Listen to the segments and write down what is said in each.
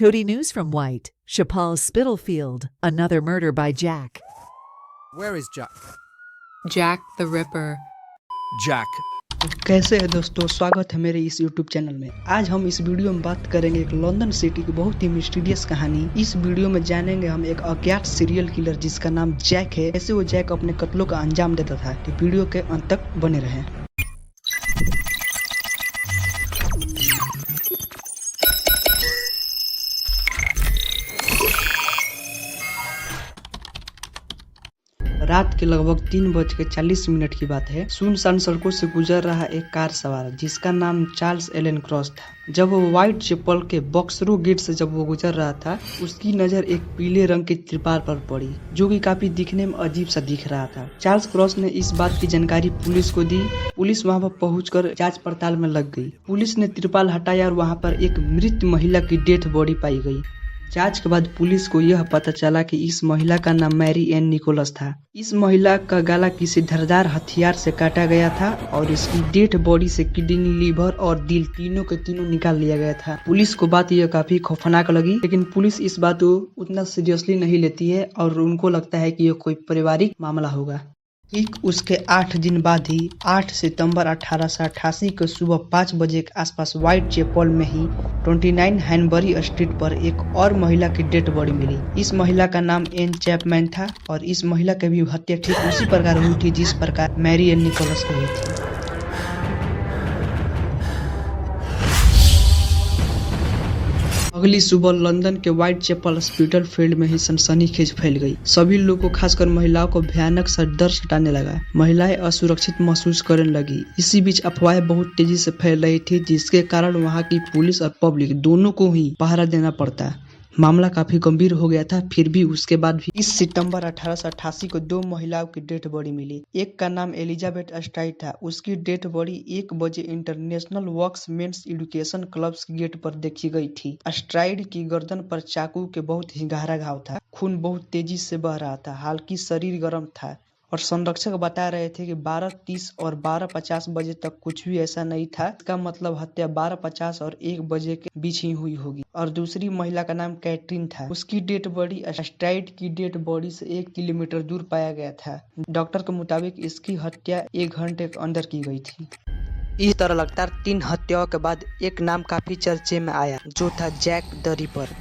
Toady News from White. Chapal Spitalfield. Another murder by Jack. Where is Jack? Jack the Ripper. Jack. कैसे है दोस्तों, स्वागत है मेरे इस YouTube चैनल में। आज हम इस वीडियो में बात करेंगे एक लंदन सिटी की बहुत ही मिस्टीरियस कहानी। इस वीडियो में जानेंगे हम एक अज्ञात सीरियल किलर जिसका नाम जैक है, कैसे वो जैक अपने कत्लों का अंजाम देता था। तो वीडियो के अंत तक बने रहें। रात के लगभग 3:40 की बात है। सुनसान सड़कों से गुजर रहा एक कार सवार जिसका नाम चार्ल्स एलन क्रॉस था। जब वो व्हाइट चैपल के बॉक्सरो गेट से जब वो गुजर रहा था, उसकी नजर एक पीले रंग के त्रिपाल पर पड़ी जो कि काफी दिखने में अजीब सा दिख रहा था। चार्ल्स क्रॉस ने इस बात की जानकारी पुलिस को दी। पुलिस वहां पर पहुंचकर जांच पड़ताल में लग गई। पुलिस ने त्रिपाल हटाया और वहां पर एक मृत महिला की डेथ बॉडी पाई गई। जांच के बाद पुलिस को यह पता चला कि इस महिला का नाम मैरी एन निकोलस था। इस महिला का गला किसी धारदार हथियार से काटा गया था और इसकी डेड बॉडी से किडनी, लीवर और दिल तीनों के तीनों निकाल लिया गया था। पुलिस को बात यह काफी खौफनाक लगी, लेकिन पुलिस इस बात को उतना सीरियसली नहीं लेती है और उनको लगता है कि यह कोई पारिवारिक मामला होगा। ठीक उसके 8 दिन बाद ही 8 सितंबर 1888 को सुबह 5 बजे के आसपास व्हाइट चैपल में ही 29 हैनबरी स्ट्रीट पर एक और महिला की डेड बॉडी मिली। इस महिला का नाम एन चैपमैन था और इस महिला की भी हत्या ठीक उसी प्रकार हुई थी जिस प्रकार मैरी एन निकोलस की हुई थी। अगली सुबह लंदन के व्हाइट चैपल हॉस्पिटल फील्ड में ही सनसनीखेज फैल गई। सभी लोगों को, खासकर महिलाओं को भयानक सा डर सताने लगा। महिलाएं असुरक्षित महसूस करने लगी। इसी बीच अफवाहें बहुत तेजी से फैल रही थी जिसके कारण वहां की पुलिस और पब्लिक दोनों को ही पहरा देना पड़ता। मामला काफी गंभीर हो गया था। फिर भी उसके बाद भी 20 सितंबर 1888 को 2 महिलाओं की डेड बॉडी मिली। एक का नाम एलिजाबेथ स्ट्राइड था। उसकी डेड बॉडी 1 बजे international works men's education club के गेट पर देखी गई थी। स्ट्राइड की गर्दन पर चाकू के बहुत ही गहरा घाव था। खून बहुत तेजी से बह रहा था। हालांकि शरीर गर्म था और संरक्षक बता रहे थे कि 12:30 और 12:50 बजे तक कुछ भी ऐसा नहीं था। इसका मतलब हत्या 12:50 और 1 बजे के बीच ही हुई होगी। और दूसरी महिला का नाम कैटरीन था। उसकी डेड बॉडी स्ट्राइड की डेड बॉडी से 1 किलोमीटर दूर पाया गया था। डॉक्टर के मुताबिक इसकी हत्या 1 घंटे के अंदर की गई थी। इस तरह लगातार 3 हत्याओं के बाद एक नाम काफी चर्चे में आया, जो था जैक द रिपर।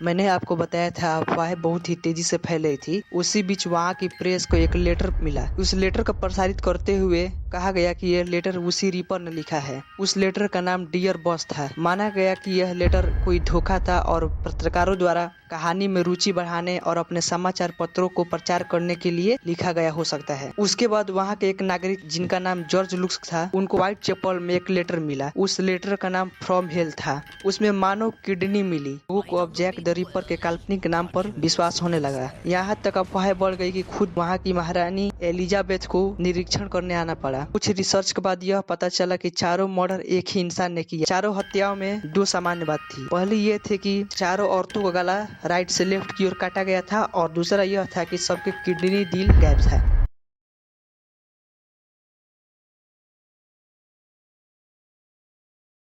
मैंने आपको बताया था अफवाहें बहुत ही तेजी से फैल रही थी। उसी बीच वहाँ की प्रेस को एक लेटर मिला। उस लेटर को प्रसारित करते हुए कहा गया कि यह लेटर उसी रिपर ने लिखा है। उस लेटर का नाम डियर बॉस था। माना गया कि यह लेटर कोई धोखा था और पत्रकारों द्वारा कहानी में रुचि बढ़ाने और अपने समाचार पत्रों को प्रचार करने के लिए लिखा गया हो सकता है। उसके बाद वहाँ के एक नागरिक जिनका नाम जॉर्ज लुक्स था, उनको व्हाइट चैपल में एक लेटर मिला। उस लेटर का नाम फ्रॉम हेल था। उसमें मानव किडनी मिली। लोगों को अब जैक द रिपर के काल्पनिक नाम पर विश्वास होने लगा। यहाँ तक अफवाहें बढ़ गई कि खुद वहाँ की महारानी एलिजाबेथ को निरीक्षण करने आना पड़ा। कुछ रिसर्च के बाद यह पता चला कि चारों मर्डर एक ही इंसान ने किया। चारों हत्याओं में 2 सामान्य बात थी। पहली ये थी कि चारों औरतों का गला राइट से लेफ्ट की ओर काटा गया था और दूसरा यह था कि सबके किडनी, दिल गायब था।